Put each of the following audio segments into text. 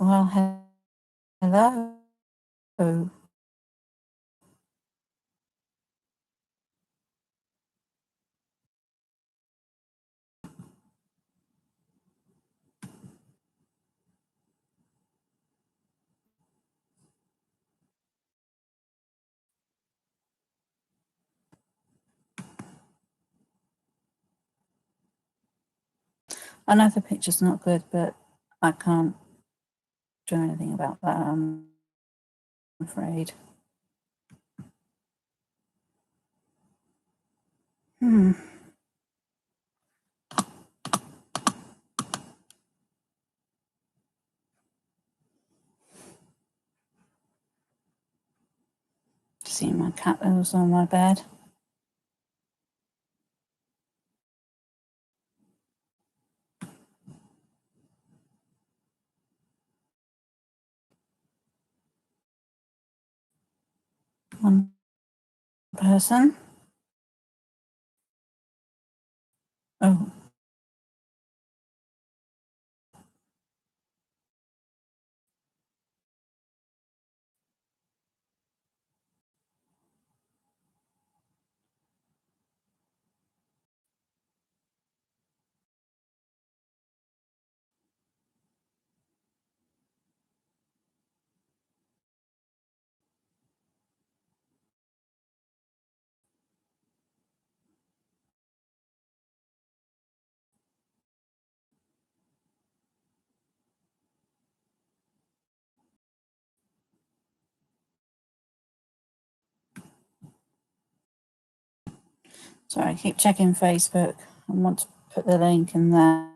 Well, hello. I know the picture's not good, but I can't do anything about that, I'm afraid. See my cat that was on my bed. One person. Oh, sorry, I keep checking Facebook. I want to put the link in there.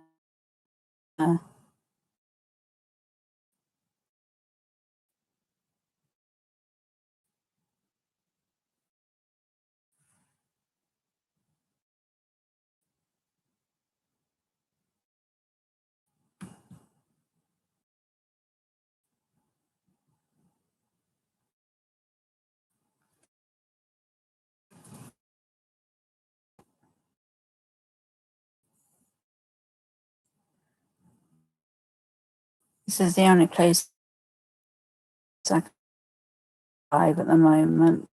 This is the only place I can live at the moment.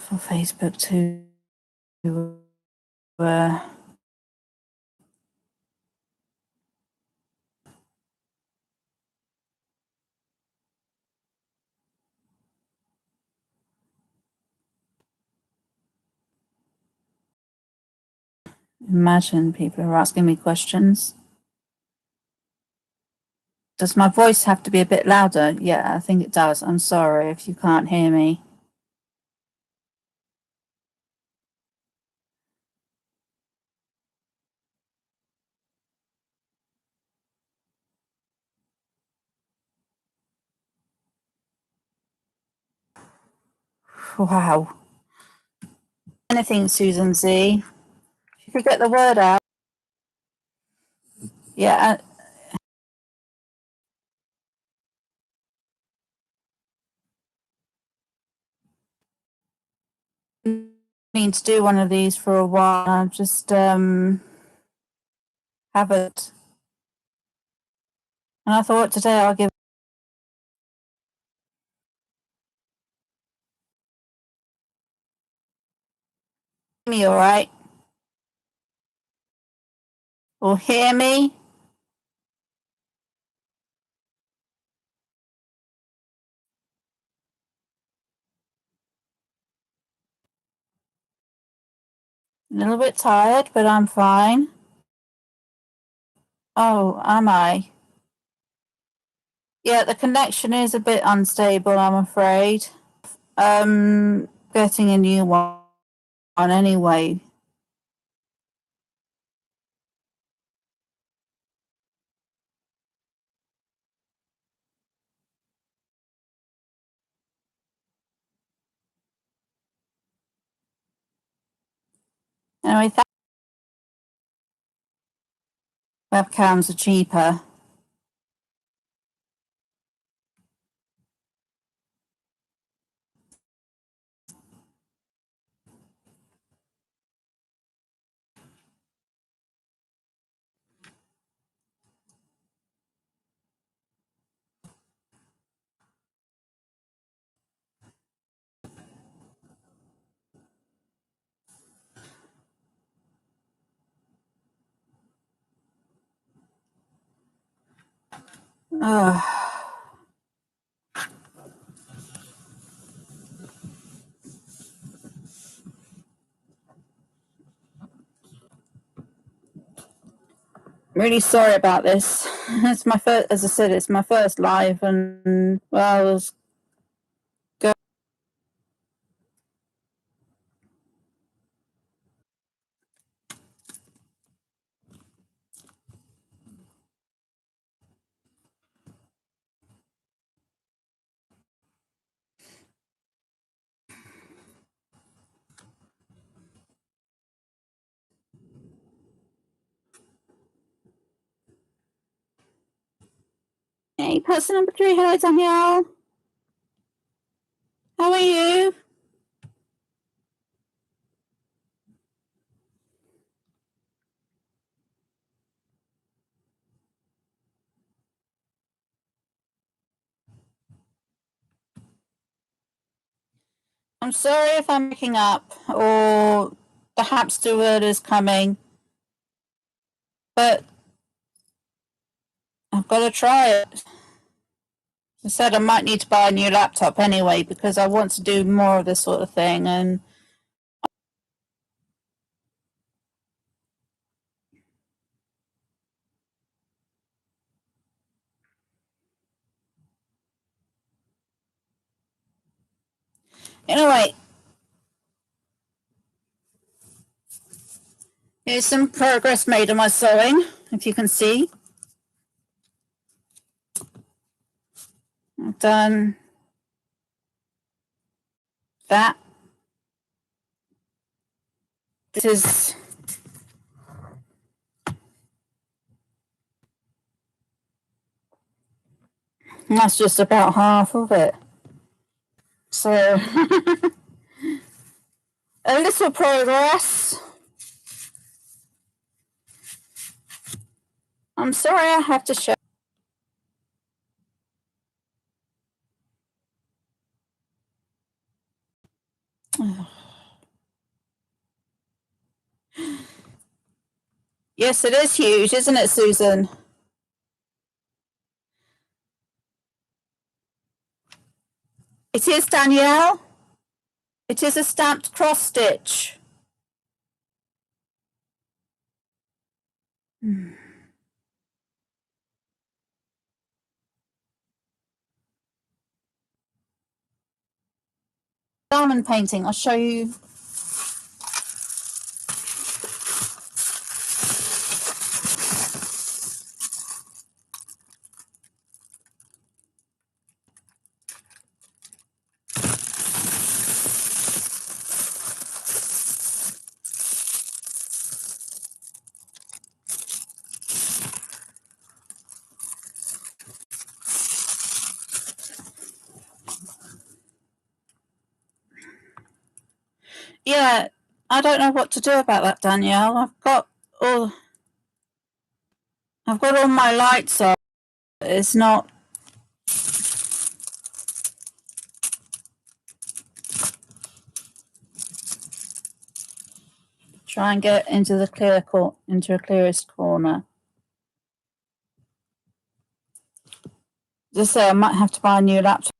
For Facebook to imagine people are asking me questions. Does my voice have to be a bit louder? Yeah, I think it does. I'm sorry if you can't hear me. Wow. Anything, Susan Z. If you could get the word out. Yeah. I mean to do one of these for a while. I just haven't. And I thought today I'll give me all right. Or hear me. A little bit tired, but I'm fine. Oh, am I? Yeah, the connection is a bit unstable, I'm afraid. Getting a new one. on anyway. Anyway, webcams are cheaper. Really sorry about this. It's my first, as I said, it's my first live, and well, I was go. Hey, person number 3. Hello, Danielle. How are you? I'm sorry if I'm picking up or perhaps the word is coming, but I've got to try it. I said I might need to buy a new laptop anyway because I want to do more of this sort of thing. And anyway, here's some progress made on my sewing, if you can see. I've done that. This is that's just about half of it. So a little progress. I'm sorry I have to show. Yes, it is huge, isn't it, Susan? It is, Danielle. It is a stamped cross stitch. Diamond painting. I'll show you. Yeah, I don't know what to do about that, Danielle. I've got all my lights on. It's not. Try and get into the into a clearest corner. Just say I might have to buy a new laptop.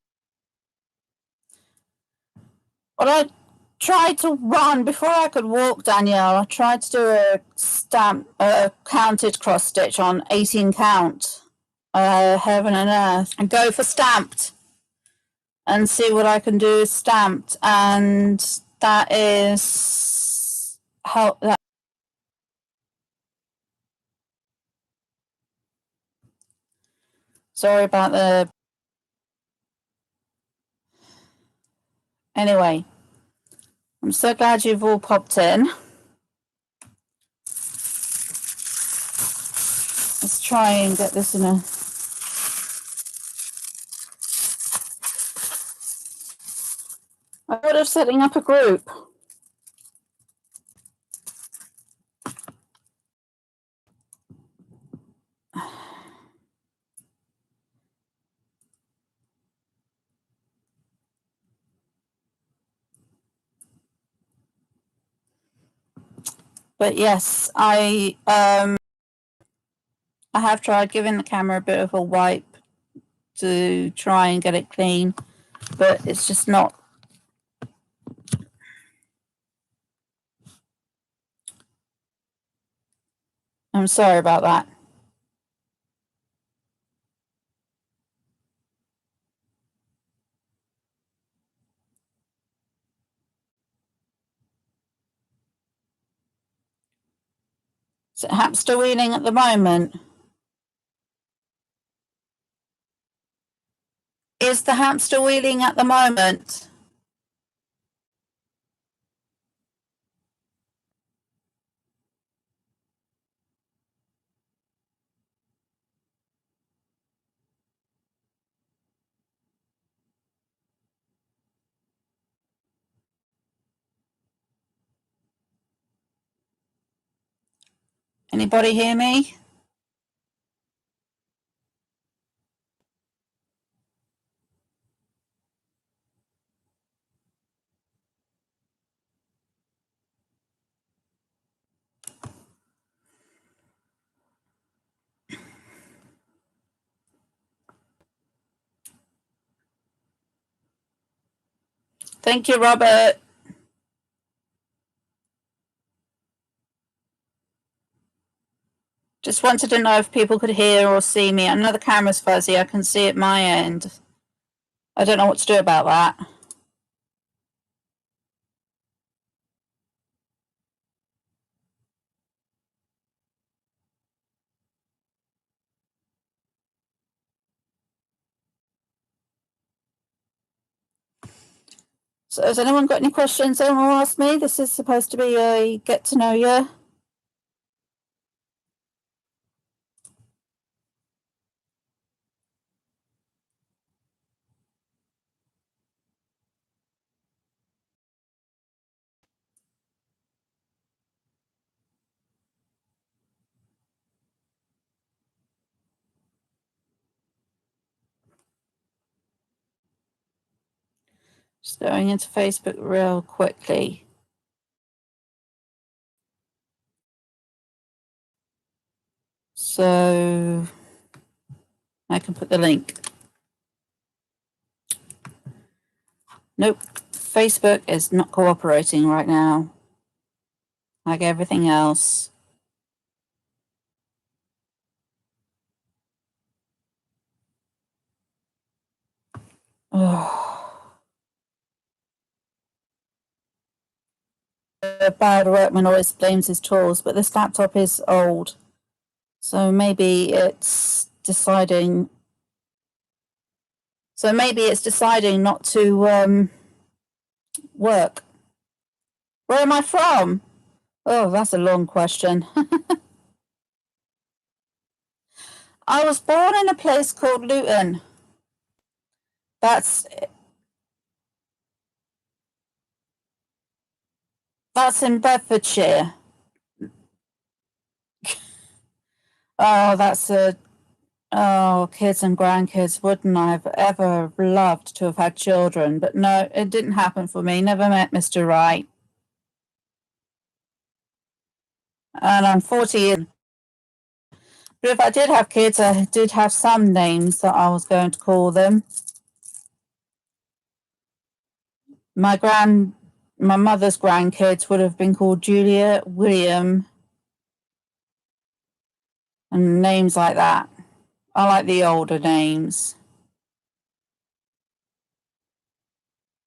Well, I tried to run before I could walk, Danielle. I tried to do a counted cross stitch on 18 count, heaven and earth, and go for stamped and see what I can do stamped. And that is help that. Sorry about the. Anyway, I'm so glad you've all popped in. Let's try and get this in a. I thought of setting up a group. But yes, I have tried giving the camera a bit of a wipe to try and get it clean, but it's just not. I'm sorry about that. Is it hamster wheeling at the moment? Is the hamster wheeling at the moment? Anybody hear me? Thank you, Robert. Just wanted to know if people could hear or see me. I know the camera's fuzzy. I can see at my end. I don't know what to do about that. So has anyone got any questions anyone will ask me? This is supposed to be a get to know you. Just going into Facebook real quickly. So I can put the link. Nope. Facebook is not cooperating right now, like everything else. Bad workman always blames his tools, but this laptop is old. So maybe it's deciding. So maybe it's deciding not to work. Where am I from? Oh, that's a long question. I was born in a place called Luton. That's in Bedfordshire. Oh, that's a. Oh, kids and grandkids. Wouldn't I have ever loved to have had children? But no, it didn't happen for me. Never met Mr. Right. And I'm 40. But if I did have kids, I did have some names that I was going to call them. My mother's grandkids would have been called Julia, William, and names like that. I like the older names.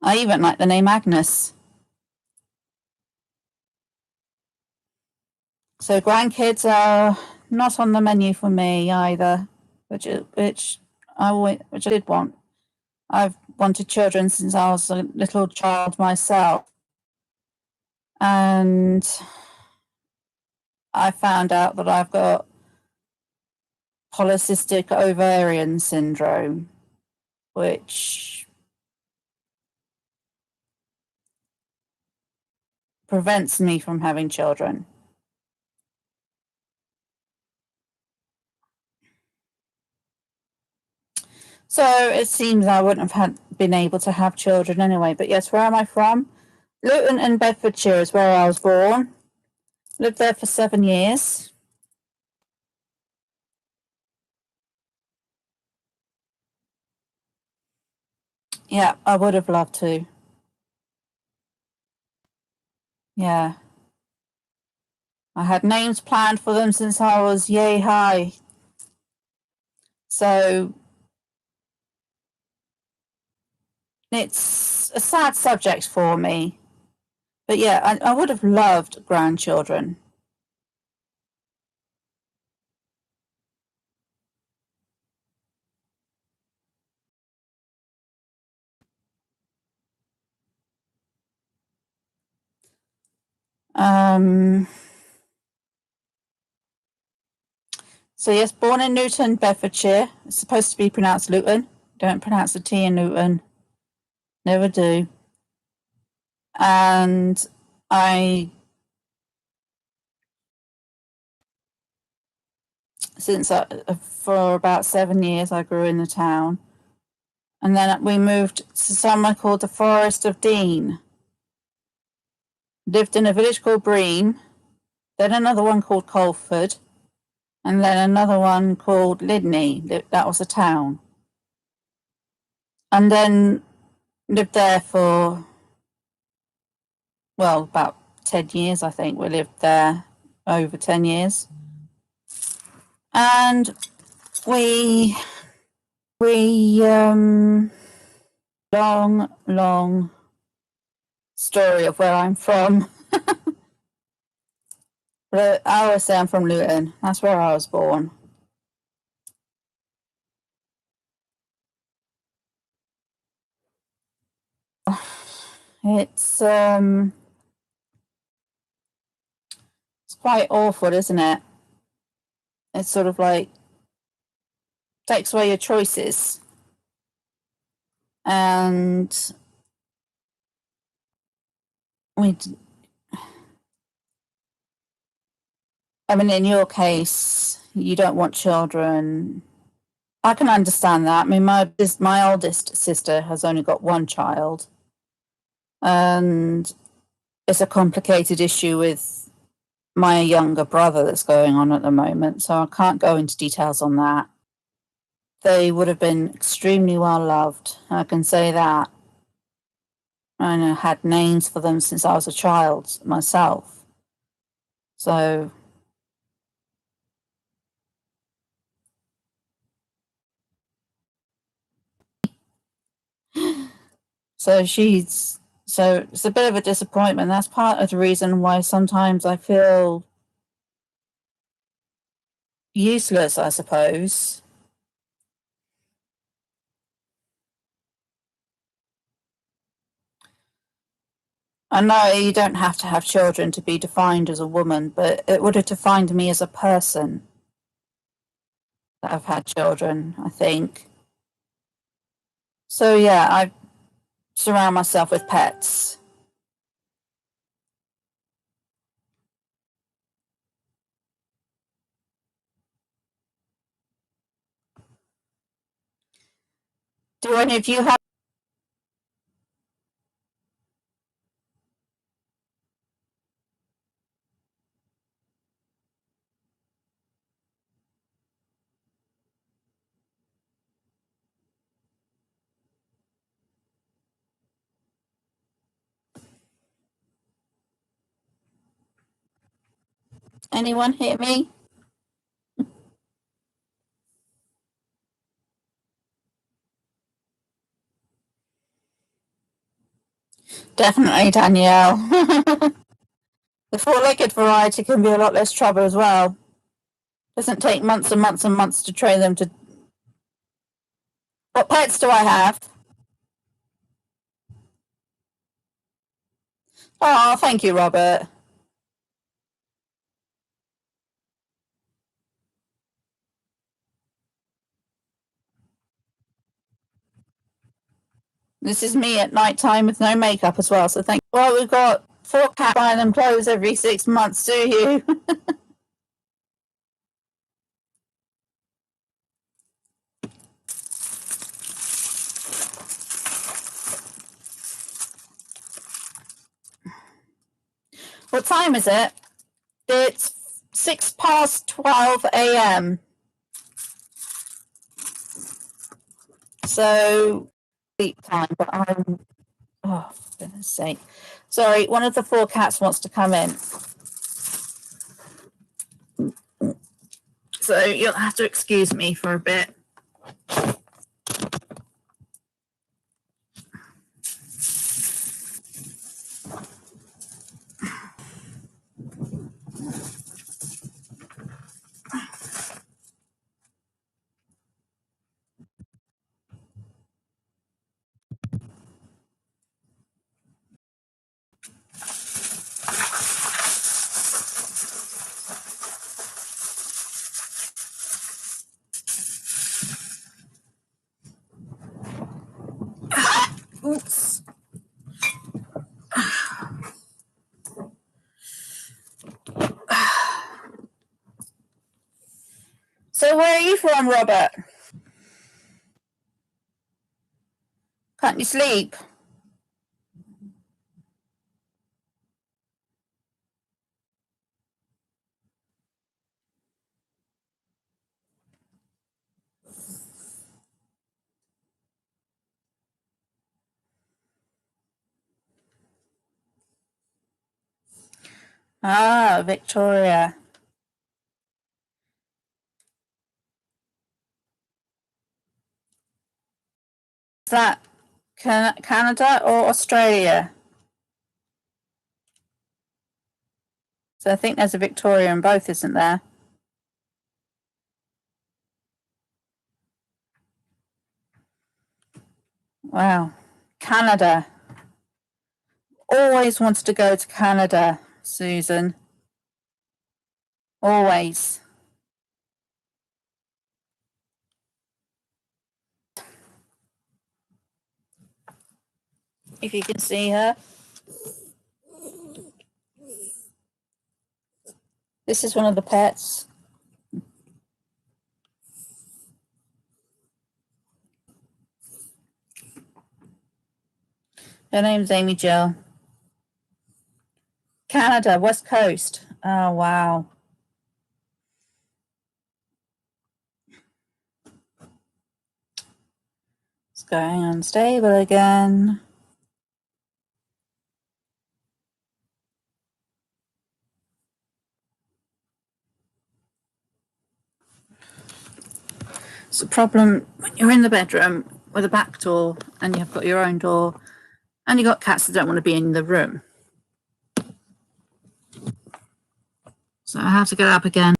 I even like the name Agnes. So grandkids are not on the menu for me either, which I did want. I've wanted children since I was a little child myself, and I found out that I've got polycystic ovarian syndrome, which prevents me from having children. So it seems I wouldn't have been able to have children anyway. But yes, where am I from? Luton in Bedfordshire is where I was born. Lived there for 7 years. Yeah, I would have loved to. Yeah. I had names planned for them since I was yay high. So it's a sad subject for me. But yeah, I would have loved grandchildren. Um, so yes, born in Luton, Bedfordshire. It's supposed to be pronounced Luton. Don't pronounce the T in Luton. Never do. And I, for about 7 years, I grew in the town. And then we moved to somewhere called the Forest of Dean. Lived in a village called Bream, then another one called Colford, and then another one called Lydney. That was a town. And then lived there for, well, about 10 years, I think. We lived there over 10 years. And we, long story of where I'm from. But I always say I'm from Luton. That's where I was born. It's quite awful, isn't it? It's sort of like takes away your choices. And we, I mean, in your case, you don't want children. I can understand that. I mean, my oldest sister has only got one child, and it's a complicated issue with my younger brother that's going on at the moment. So I can't go into details on that. They would have been extremely well loved. I can say that. And I had names for them since I was a child myself. So so it's a bit of a disappointment. That's part of the reason why sometimes I feel useless, I suppose. I know you don't have to have children to be defined as a woman, but it would have defined me as a person that I've had children, I think. So yeah, I surround myself with pets. Do any of you have anyone hear me? Definitely, Danielle. The four-legged variety can be a lot less trouble as well. Doesn't take months and months and months to train them to. What pets do I have? Oh, thank you, Robert. This is me at night time with no makeup as well, so thank. Well, we've got 4 cats buying them clothes every 6 months, do you? What time is it? It's 12 a.m. So sleep time, but I'm. Oh, for goodness sake. Sorry, one of the 4 cats wants to come in. So you'll have to excuse me for a bit. Oops. So where are you from, Robert? Can't you sleep? Ah, Victoria. Is that Canada or Australia? So I think there's a Victoria in both, isn't there? Wow. Canada. Always wanted to go to Canada, Susan. Always. If you can see her. This is one of the pets. Her name's Amy Jill. Canada, West Coast. Oh, wow. It's going unstable again. It's a problem when you're in the bedroom with a back door and you've got your own door and you've got cats that don't want to be in the room. So I have to get up again.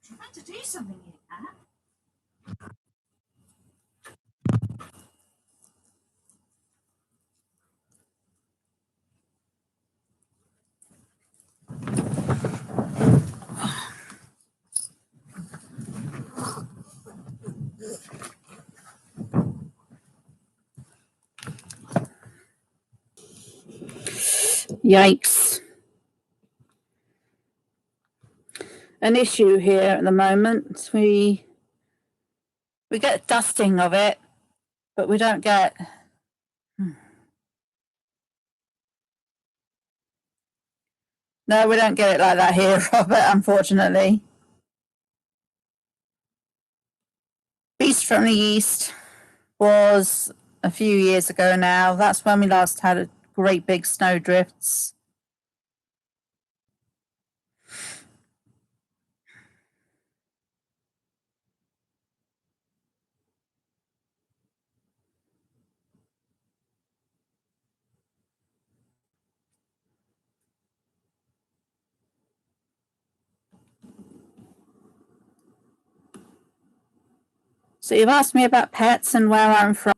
I'm trying to do something here, cat. Yikes. An issue here at the moment. We get dusting of it, but we don't get. No, we don't get it like that here, Robert, unfortunately. Beast from the East was a few years ago now. That's when we last had a great big snow drifts. So you've asked me about pets and where I'm from.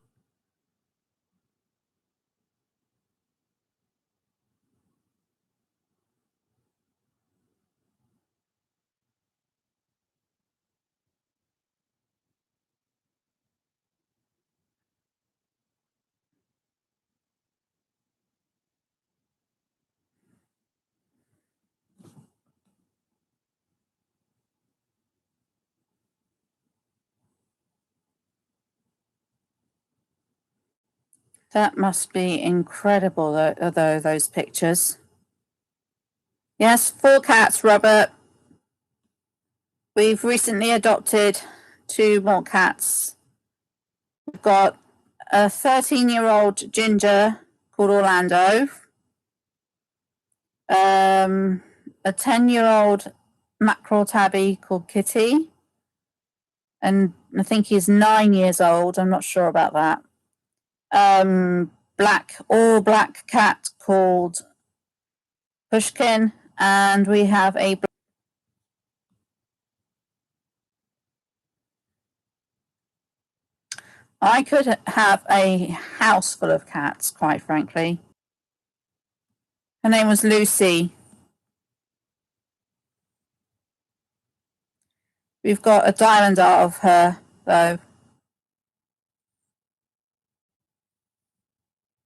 That must be incredible, though, those pictures. Yes, 4 cats, Robert. We've recently adopted 2 more cats. We've got a 13-year-old ginger called Orlando, a 10-year-old mackerel tabby called Kitty, and I think he's 9 years old. I'm not sure about that. All black cat called Pushkin, and we have a. I could have a house full of cats, quite frankly. Her name was Lucy. We've got a diamond art of her, though.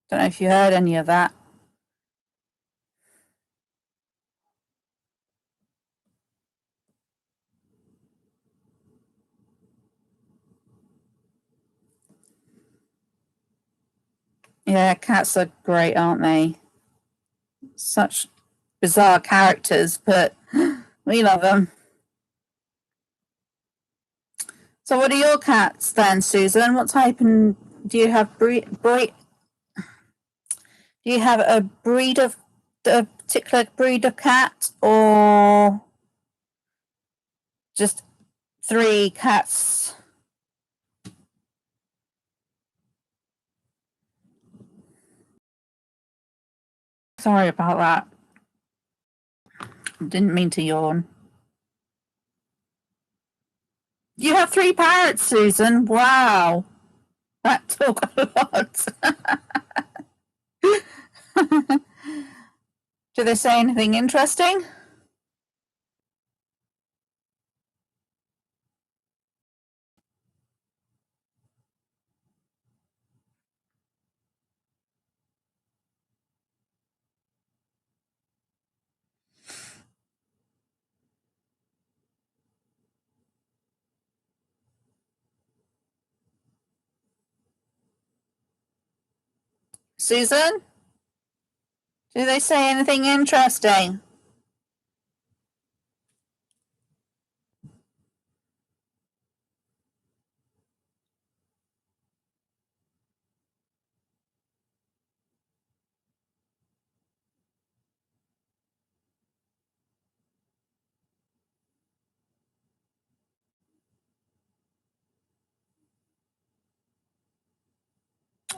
Don't know if you heard any of that. Yeah, cats are great, aren't they? Such bizarre characters, but we love them. So, what are your cats then, Susan? What type and do you have? Do you have a particular breed of cat, or just 3 cats? Sorry about that. Didn't mean to yawn. You have 3 parrots, Susan. Wow. That took a lot. Do they say anything interesting? Susan? Do they say anything interesting?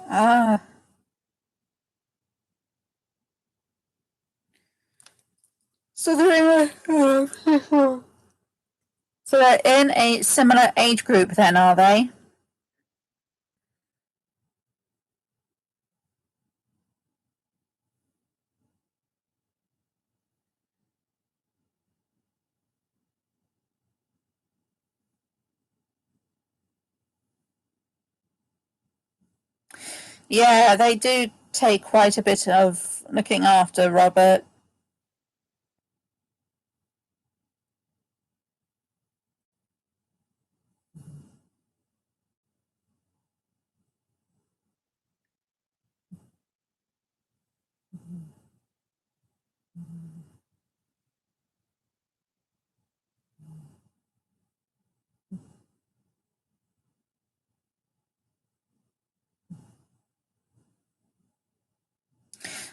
Ah. So they're in a similar age group then, are they? Yeah, they do take quite a bit of looking after, Robert.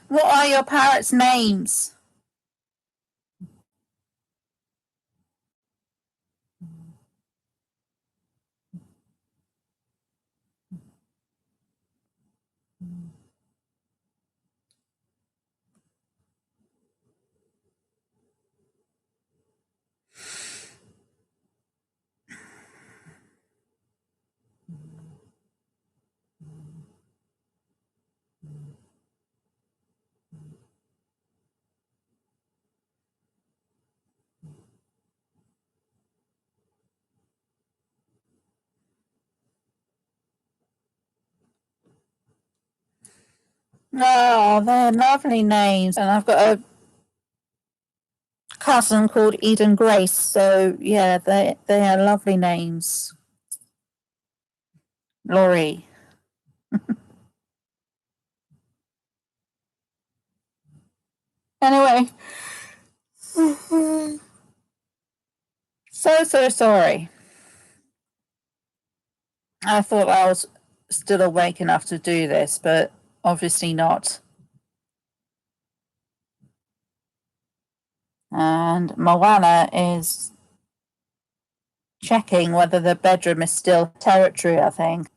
What are your parrots' names? Oh, they're lovely names. And I've got a cousin called Eden Grace. So yeah, they are lovely names. Laurie. Anyway. So sorry. I thought I was still awake enough to do this, but obviously not. And Moana is checking whether the bedroom is still territory, I think.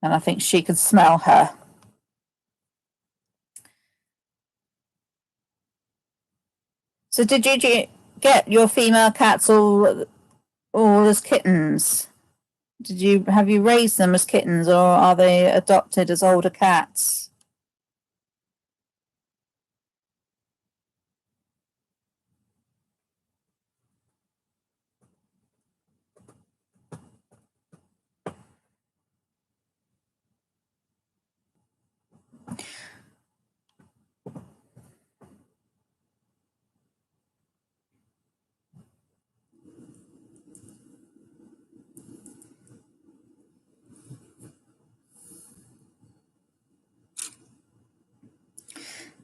And I think she can smell her. So did you get your female cats all as kittens? Have you raised them as kittens, or are they adopted as older cats?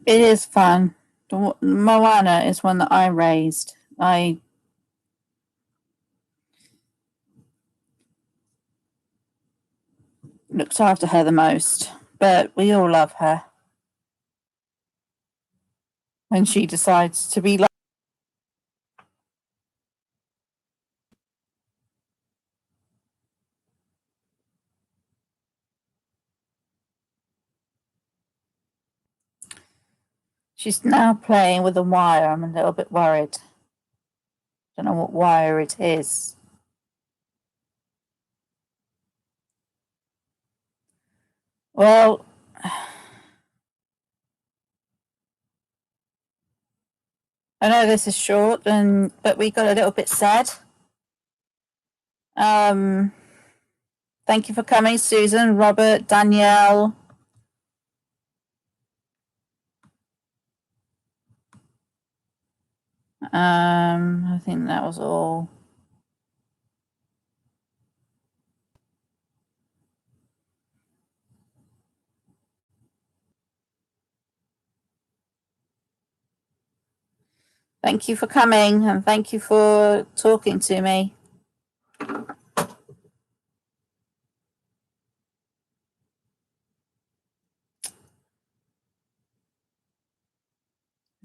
It is fun. Moana is one that I raised. I looked after her the most, but we all love her. When she decides to be like, she's now playing with a wire. I'm a little bit worried. Don't know what wire it is. Well, I know this is short, but we got a little bit sad. Thank you for coming, Susan, Robert, Danielle. I think that was all. Thank you for coming, and thank you for talking to me. I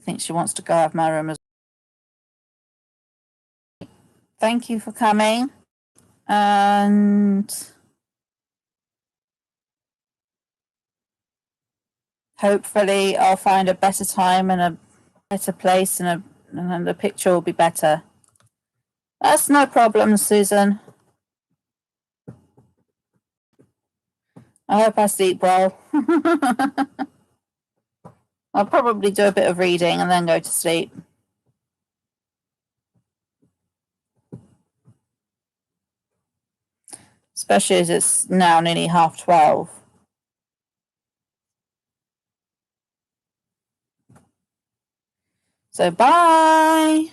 think she wants to go out of my room as well. Thank you for coming, and hopefully I'll find a better time and a better place, and the picture will be better. That's no problem, Susan. I hope I sleep well. I'll probably do a bit of reading and then go to sleep. Especially as it's now nearly 12:30. So bye.